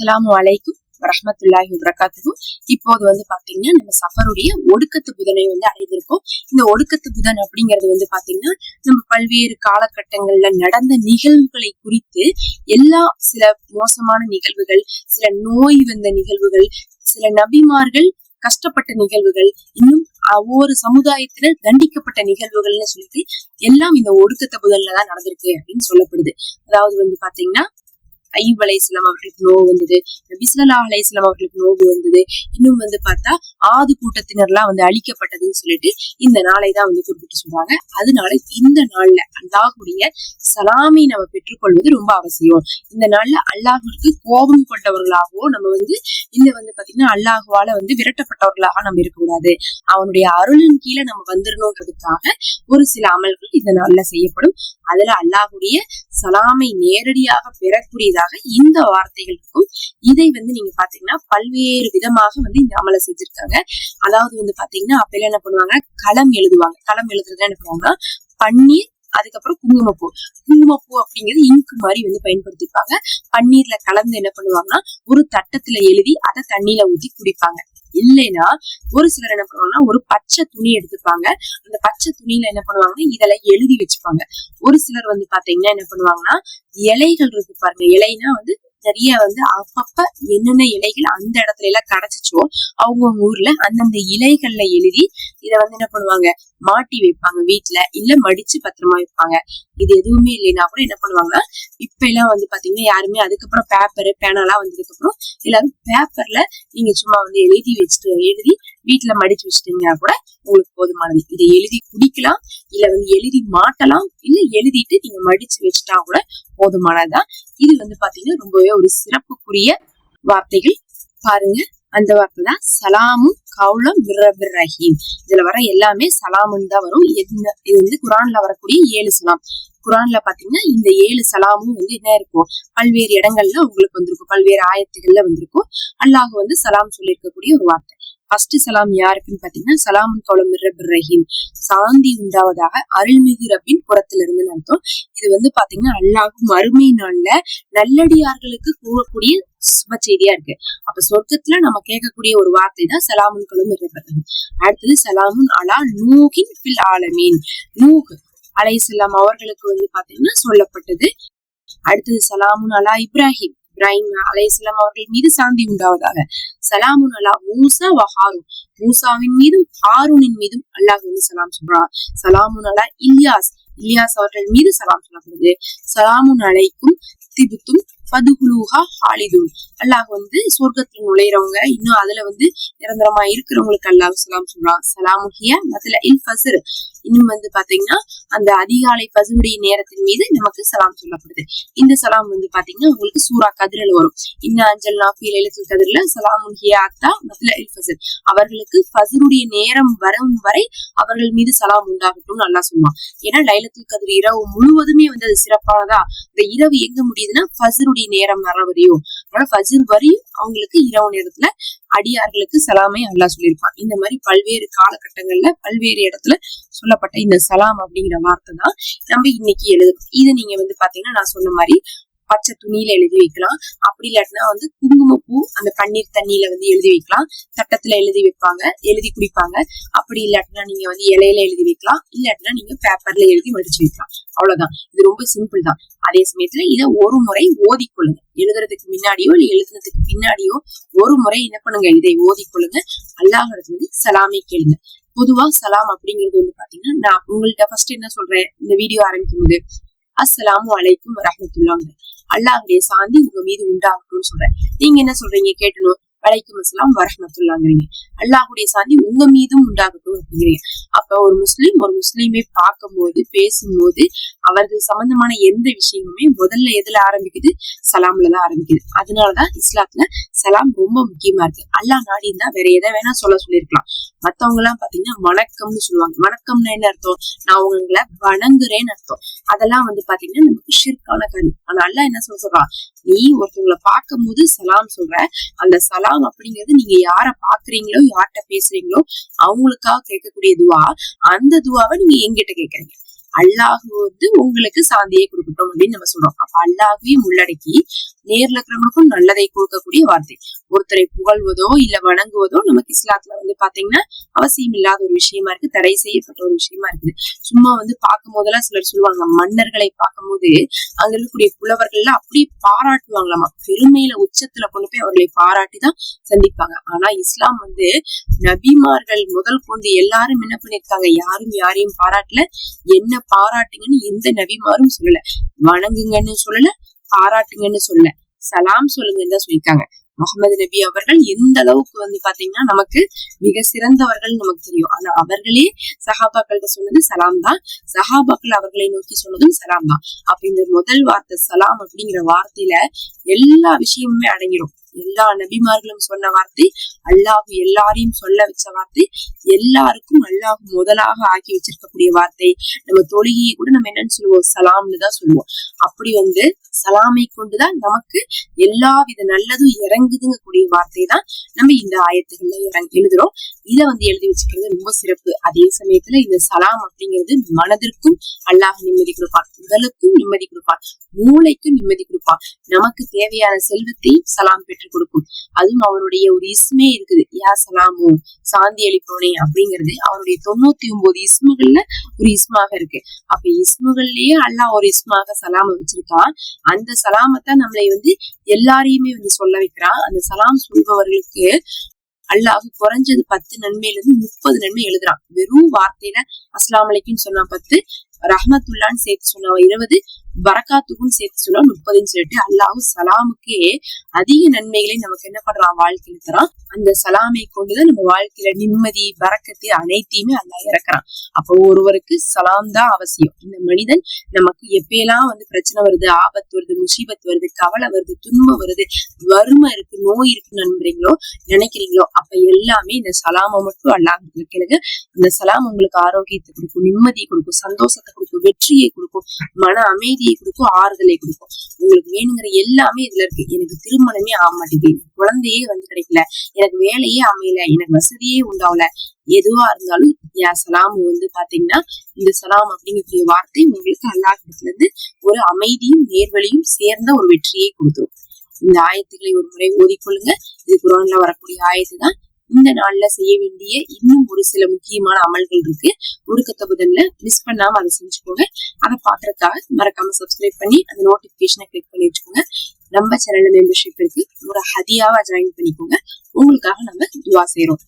அஸ்ஸலாமு அலைக்கும் வரஹ்மத்துல்லாஹி வபரகாத்துஹு. இப்போது பாத்தீங்கன்னா நம்ம சஃபருடைய ஒடுக்கத்து புதனை அடைந்திருக்கோம். இந்த ஒடுக்கத்து புதன் அப்படிங்கிறது பாத்தீங்கன்னா நம்ம பல்வேறு காலகட்டங்கள்ல நடந்த நிகழ்வுகளை குறித்து சில மோசமான நிகழ்வுகள், சில நோய் வந்த நிகழ்வுகள், சில நபிமார்கள் கஷ்டப்பட்ட நிகழ்வுகள், இன்னும் ஒவ்வொரு சமுதாயத்தினர் தண்டிக்கப்பட்ட நிகழ்வுகள்னு சொல்லிட்டு எல்லாம் இந்த ஒடுக்கத்த புதன்ல தான் நடந்திருக்கு அப்படின்னு சொல்லப்படுது. அதாவது பாத்தீங்கன்னா ஐயூப் அலைஹிஸ்ஸலாம் அவர்களுக்கு நோவு வந்தது, நபி ஸல்லல்லாஹு அலைஹி வஸல்லம் அவர்களுக்கு நோவு வந்தது. இன்னும் பார்த்தா ஆது கூட்டத்தினர்லாம் அழிக்கப்பட்டதுன்னு சொல்லிட்டு இந்த நாளை தான் குறிப்பிட்டு சொல்றாங்க. அதனால இந்த நாள்ல அல்லாஹ்வுடைய சலாமை நம்ம பெற்றுக்கொள்வது ரொம்ப அவசியம். இந்த நாள்ல அல்லாஹ்விற்கு கோபம் கொண்டவர்களாகவோ நம்ம இல்ல பாத்தீங்கன்னா அல்லாஹ்வால விரட்டப்பட்டவர்களாக நம்ம இருக்கக்கூடாது. அவனுடைய அருளின் கீழே நம்ம வந்துடணுங்கிறதுக்காக ஒரு சில அமல்கள் இந்த நாள்ல செய்யப்படும். அதுல அல்லாஹ்வுடைய சலாமை நேரடியாக பெறக்கூடியதாக இந்த வார்த்தைகளுக்கும் இதை நீங்க பாத்தீங்கன்னா பல்வேறு விதமாக இந்த அமலை செஞ்சிருக்காங்க. அதாவது பாத்தீங்கன்னா அப்ப என்ன பண்ணுவாங்க, களம் எழுதுவாங்க. களம் எழுதுறதுல என்ன பண்ணுவாங்கன்னா பன்னீர், அதுக்கப்புறம் குங்குமப்பூ. குங்குமப்பூ அப்படிங்கிறது இங்கு மாதிரி பயன்படுத்திப்பாங்க. பன்னீர்ல கலந்து என்ன பண்ணுவாங்கன்னா ஒரு தட்டத்துல எழுதி அதை தண்ணியில ஊத்தி குடிப்பாங்க. இல்லைன்னா ஒரு சிலர் என்ன பண்ணுவாங்கன்னா ஒரு பச்சை துணி எடுத்துப்பாங்க. அந்த பச்சை துணியில என்ன பண்ணுவாங்கன்னா இதெல்லாம் எழுதி வச்சுப்பாங்க. ஒரு சிலர் பாத்தீங்கன்னா என்ன பண்ணுவாங்கன்னா இலைகள் இருக்கு பாருங்க. இலைனா நிறைய அப்பப்ப என்னென்ன இலைகள் அந்த இடத்துல எல்லாம் கிடைச்சிச்சோ அவங்கவுங்க ஊர்ல அந்தந்த இலைகள்ல எழுதி இத என்ன பண்ணுவாங்க, மாட்டி வைப்பாங்க வீட்டுல, இல்ல மடிச்சு பத்திரமா வைப்பாங்க. இது எதுவுமே இல்லைன்னா கூட என்ன பண்ணுவாங்கன்னா இப்ப எல்லாம் பாத்தீங்கன்னா யாருமே அதுக்கப்புறம் பேப்பரு பேனாலாம் வந்ததுக்கு அப்புறம் எல்லாரும் பேப்பர்ல நீங்க சும்மா எழுதி வீட்டுல மடிச்சு வச்சுட்டீங்கன்னா கூட உங்களுக்கு போதுமானது. இதை எழுதி குடிக்கலாம், இல்ல எழுதி மாட்டலாம், இல்ல எழுதிட்டு நீங்க மடிச்சு வச்சுட்டா கூட போதுமானதுதான். இது பாத்தீங்கன்னா ரொம்பவே ஒரு சிறப்புக்குரிய வார்த்தைகள். பாருங்க, அந்த வார்த்தை தான் சலாமும் கௌலம் மிர் ரஹீம். இதுல வர எல்லாமே சலாமுன்னு தான் வரும். இது குரான்ல வரக்கூடிய 7 சலாம். குரான்ல பாத்தீங்கன்னா இந்த 7 சலாமும் என்ன இருக்கும், பல்வேறு இடங்கள்ல உங்களுக்கு வந்திருக்கும், பல்வேறு ஆயத்துகள்ல வந்திருக்கும். அல்லாஹ் சலாம் சொல்லி இருக்கக்கூடிய ஒரு வார்த்தை. ஃபர்ஸ்ட் சலாம் யாருக்குன்னு பாத்தீங்கன்னா சலாமுன் கௌலம் மிர் ரஹீம், சாந்தி உண்டாவதாக அருள்மிகு ரப்பின் புறத்துல இருந்து அர்த்தம். இது பாத்தீங்கன்னா அல்லாஹ் மறுமை நாள்ல நல்லடியார்களுக்கு கூறக்கூடிய சுப செய்தியா இருக்கு. அப்ப சொர்க்கத்துல நம்ம கேட்கக்கூடிய ஒரு வார்த்தை தான் சலாமுன் கௌலம் மிர் ரஹீம். அடுத்தது சலாமுன் அலா நூகின் ஃபில் ஆலமீன், நூஹ் அலைஹிஸ்ஸலாம் அவர்களுக்கு பாத்தீங்கன்னா சொல்லப்பட்டது. அடுத்தது சலாமுன் அலா இப்ராஹிம், இப்ராஹிம் அலைஹிஸ்ஸலாம் அவர்கள் மீது சாந்தி உண்டாவதாக. சலாமுன் அலா மூசா வ ஹாரூன், மூசாவின் மீதும் ஹாரூனின் மீதும் அல்லாஹ் சலாம் சொல்றான். சலாமுன் அலா இல்யாஸ், இல்யாஸ் அவர்கள் மீது சலாம் சொல்லப்படுது. சலாமுன் அலைக்கும் திபுத்தும் ஃபதுஹுலுஹா ஹாலிதுன், அல்லாஹ் சொர்க்கத்துல நுழைறவங்க, இன்னும் அதுல நிரந்தரமா இருக்கிறவங்களுக்கு அல்லாஹ் சலாம் சொல்றான். சலாமுஹியா மத்ல இல் ஃபஜ்ர், இன்னும் பாத்தீங்கன்னா அந்த அதிகாலை ஃபஜ்ருடைய நேரத்தின் மீது நமக்கு சலாம் சொல்லப்படுது. இந்த சலாம் பாத்தீங்கன்னா உங்களுக்கு சூரா கத்ர்ல வரும். இன்ன அன்ஜல்னா ஃபீ லைலத்துல் கத்ர்ல சலாமுஹியா அத்தா மத்ல இல் ஃபஜ்ர், அவர்களுக்கு ஃபஜ்ருடைய நேரம் வரும் வரை அவர்கள் மீது சலாம் உண்டாகட்டும் அல்லாஹ் சொல்லுவான். ஏன்னா லைலத்துல் கத்ர் இரவு முழுவதுமே அது சிறப்பானதா. இந்த இரவு எங்க முடியுதுன்னா ஃபஜ்ருடைய நேரம் வர வரையும், அதனால ஃபஜ்ர் வரையும் அவங்களுக்கு இரவு நேரத்துல அடியார்களுக்கு சலாமை அல்லாஹ் சொல்லியிருப்பான். இந்த மாதிரி பல்வேறு காலகட்டங்கள்ல பல்வேறு இடத்துல சொல்லப்பட்ட இந்த சலாம் அப்படிங்கிற வார்த்தை தான் நம்ம இன்னைக்கு எழுதணும். இதை நீங்க பாத்தீங்கன்னா நான் சொன்ன மாதிரி பச்சை துணியில எழுதி வைக்கலாம். அப்படி இல்லாட்டினா குங்குமப்பூ அந்த பன்னீர் தண்ணியில எழுதி வைக்கலாம். தட்டத்துல எழுதி வைப்பாங்க, எழுதி குடிப்பாங்க. அப்படி இல்லாட்டினா நீங்க இலையில எழுதி வைக்கலாம், இல்லாட்டினா நீங்க பேப்பர்ல எழுதி மடிச்சு வைக்கலாம். அவ்வளவுதான். இது ரொம்ப சிம்பிள் தான். அதே சமயத்துல இதை ஒரு முறை ஓதிக்கொள்ளுங்க. எழுதுறதுக்கு முன்னாடியோ இல்ல எழுதுனதுக்கு பின்னாடியோ ஒரு முறை என்ன பண்ணுங்க, இதை ஓதிக்கொள்ளுங்க. அல்லாஹ்விடத்துல சலாமை கேளுங்க. பொதுவா சலாம் அப்படிங்கிறது பாத்தீங்கன்னா நான் உங்கள்கிட்ட ஃபர்ஸ்ட் என்ன சொல்றேன், இந்த வீடியோ ஆரம்பிக்கும் போது அஸ்ஸலாமு அலைக்கும் வரஹ்மத்துல்லாஹ், அல்லாஹ்வுடைய சாந்தி உங்க மீது உண்டாகட்டும்னு சொல்றேன். நீங்க என்ன சொல்றீங்க, கேட்டணும் வலைக்கும் அஸ்ஸலாம் வரஹ்மத்துல்லாஹ்ங்கறீங்க. அல்லாஹ்வுடைய சாந்தி உங்க மீதும் உண்டாகட்டும் அப்படிங்கிறீங்க. அப்ப ஒரு முஸ்லீமை பார்க்கும்போது பேசும்போது அவர்கள் சம்பந்தமான எந்த விஷயமுமே முதல்ல எதுல ஆரம்பிக்குது, சலாம்ல தான் ஆரம்பிக்குது. அதனாலதான் இஸ்லாத்துல சலாம் ரொம்ப முக்கியமா இருக்கு. அல்லாஹ் நாடி இருந்தா வேற எதை வேணா சொல்லிருக்கலாம். மத்தவங்க எல்லாம் பாத்தீங்கன்னா வணக்கம்னு சொல்லுவாங்க. வணக்கம்னா என்ன அர்த்தம், நான் உங்களை வணங்குறேன்னு அர்த்தம். அதெல்லாம் பாத்தீங்கன்னா நமக்கு ஷிர்கான காரியம். ஆனா அல்லாஹ் என்ன சொல்றான், நீ ஒருத்தவங்களை பார்க்கும் போது சலாம் சொல்ற, அந்த சலாம் அப்படிங்கிறது நீங்க யார பாக்குறீங்களோ யார்கிட்ட பேசுறீங்களோ அவங்களுக்காக கேட்கக்கூடிய துவா. அந்த துவாவை நீங்க எங்கிட்ட கேட்கறீங்க. அல்லாஹ் உங்களுக்கு சாந்தியை கொடுக்கட்டும் அப்படின்னு நம்ம சொல்றோம். அப்ப அல்லாஹையும் உள்ளடக்கி நேர்ல இருக்கிறவங்களுக்கும் நல்லதை கொடுக்கக்கூடிய வார்த்தை. ஒருத்தரை புகழ்வதோ இல்ல வணங்குவதோ நமக்கு இஸ்லாத்துல வந்து பாத்தீங்கன்னா அவசியம் இல்லாத ஒரு விஷயமா இருக்கு, தடை செய்யப்பட்ட ஒரு விஷயமா இருக்குது. சும்மா வந்து பார்க்கும் போதெல்லாம் சிலர் சொல்லுவாங்க, மன்னர்களை பார்க்கும் போது அங்க இருக்கக்கூடிய புலவர்கள்லாம் அப்படியே பாராட்டுவாங்களாமா, பெருமையில உச்சத்துல கொண்டு போய் அவர்களை பாராட்டிதான் சந்திப்பாங்க. ஆனா இஸ்லாம் வந்து நபிமார்கள் முதல் கொண்டு எல்லாரும் என்ன பண்ணிருக்காங்க, யாரும் யாரையும் பாராட்டல, என்ன பாராட்டுங்கன்னு எந்த நபிமாரும் சொல்லல, வணங்குங்கன்னு சொல்லல, பாராட்டுங்கன்னு சொல்லல, சலாம் சொல்லுங்கன்னு தான் சொல்லியிருக்காங்க. முகமது நபி அவர்கள் எந்த அளவுக்கு வந்து பாத்தீங்கன்னா நமக்கு மிக சிறந்தவர்கள் நமக்கு தெரியும். ஆனா அவர்களே சஹாபாக்கள்கிட்ட சொன்னது சலாம் தான், சஹாபாக்கள் அவர்களை நோக்கி சொன்னதும் சலாம் தான். அப்ப இந்த முதல் வார்த்தை சலாம் அப்படிங்கிற வார்த்தையில எல்லா விஷயமுமே அடங்கிடும். எல்லா நபிமார்களும் சொன்ன வார்த்தை, அல்லாஹ் எல்லாரையும் சொல்ல வச்ச வார்த்தை, எல்லாருக்கும் அல்லாஹ் முதலாக ஆக்கி வச்சிருக்கக்கூடிய வார்த்தை. நம்ம தொழுகையை கூட நம்ம என்னன்னு சொல்லுவோம், சலாம்னு தான் சொல்லுவோம். அப்படி வந்து சலாமை கொண்டுதான் நமக்கு எல்லா வித நல்லதும் இறங்குதுங்க கூடிய வார்த்தை தான் நம்ம இந்த ஆயத்துகள்ல எழுதுறோம். இதை வந்து எழுதி வச்சுக்கிறது ரொம்ப சிறப்பு. அதே சமயத்துல இந்த சலாம் அப்படிங்கிறது மனதிற்கும் அல்லாஹ் நிம்மதி கொடுப்பான், உடலுக்கும் நிம்மதி கொடுப்பான், மூளைக்கும் நிம்மதி கொடுப்பான். நமக்கு தேவையான செல்வத்தை சலாம் பெற்றுக் கொடுக்கும். அதுவும் அவனுடைய ஒரு இஸ்மே இருக்குது, யா சலாமோ சாந்தி அளிப்பவனே அப்படிங்கிறது அவனுடைய 99 இஸ்முகள்ல ஒரு இஸ்மாக இருக்கு. அப்ப இஸ்முகள்லயே அல்லாஹ் ஒரு இஸ்மாக சலாம வச்சிருக்கான். அந்த சலாமத்தான் நம்மளை வந்து எல்லாரையுமே வந்து சொல்ல வைக்கிறான். அந்த சலாம் சொல்பவர்களுக்கு அல்லாஹ் குறைஞ்சது 10 நன்மையில இருந்து 30 நன்மை எழுதுறான். வெறும் வார்த்தையில அஸ்லாம் அலைக்கும் சொன்னா 10, ரஹ்மத்துல்லான்னு சேர்த்து சொன்னா 20, பரக்காத்துக்கும் சேர்த்து சொன்னா 30ன்னு சொல்லிட்டு அல்லாஹ் சலாமுக்கே அதிக நன்மைகளை நமக்கு என்ன பண்றான், வாழ்க்கையில தரான். அந்த சலாமை கொண்டுதான் நம்ம வாழ்க்கையில நிம்மதி பரக்கத்து அனைத்தையுமே அல்லாஹ் இறக்குறான். அப்போ ஒருவருக்கு சலாம் தான் அவசியம். இந்த மனிதன் நமக்கு எப்பயெல்லாம் வந்து பிரச்சனை வருது, ஆபத்து வருது, முசீபத் வருது, கவலை வருது, துன்பம் வருது, வறுமை இருக்கு, நோய் இருக்குன்னு நினைக்கிறீங்களோ அப்ப எல்லாமே இந்த சலாமை மட்டும் அல்லாஹ் கேளுங்க. அந்த சலாம் உங்களுக்கு ஆரோக்கியத்தை கொடுக்கும், நிம்மதியை கொடுக்கும், சந்தோஷத்தை கொடுக்கும், வெற்றியை கொடுக்கும், மன அமைதியை கொடுக்கும், ஆறுதலை கொடுக்கும். உங்களுக்கு வேணுங்கிற எல்லாமே இதுல இருக்கு. எனக்கு திருமணமே ஆக மாட்டேங்குது, குழந்தையே வந்து கிடைக்கல, எனக்கு வேலையே அமையல, எனக்கு வசதியே உண்டாவல, எதுவா இருந்தாலும் யா சலாம் வந்து பாத்தீங்கன்னா இந்த சலாம் அப்படிங்கக்கூடிய வார்த்தை உங்களுக்கு அல்லாஹ்விடத்துல இருந்து ஒரு அமைதியும் நேர்வழியும் சேர்ந்த ஒரு வெற்றியை கொடுத்துரும். இந்த ஆயத்துக்களை ஒரு முறை ஓதிக்கொள்ளுங்க. இது குர்ஆன்ல வரக்கூடிய ஆயத்து தான். இந்த நாள்ல செய்ய வேண்டிய இன்னும் ஒரு சில முக்கியமான அமல்கள் இருக்கு. ஒடுக்கத்த புதன்ல மிஸ் பண்ணாம அதை செஞ்சுக்கோங்க. அதை பாக்குறதுக்காக மறக்காம சப்ஸ்கிரைப் பண்ணி அந்த நோட்டிபிகேஷனை கிளிக் பண்ணி வச்சுக்கோங்க. நம்ம சேனல்ல மெம்பர்ஷிப் இருக்கு, ஒரு ஹதியாவா ஜாயின் பண்ணிக்கோங்க. உங்களுக்காக நம்ம துவா செய்யறோம்.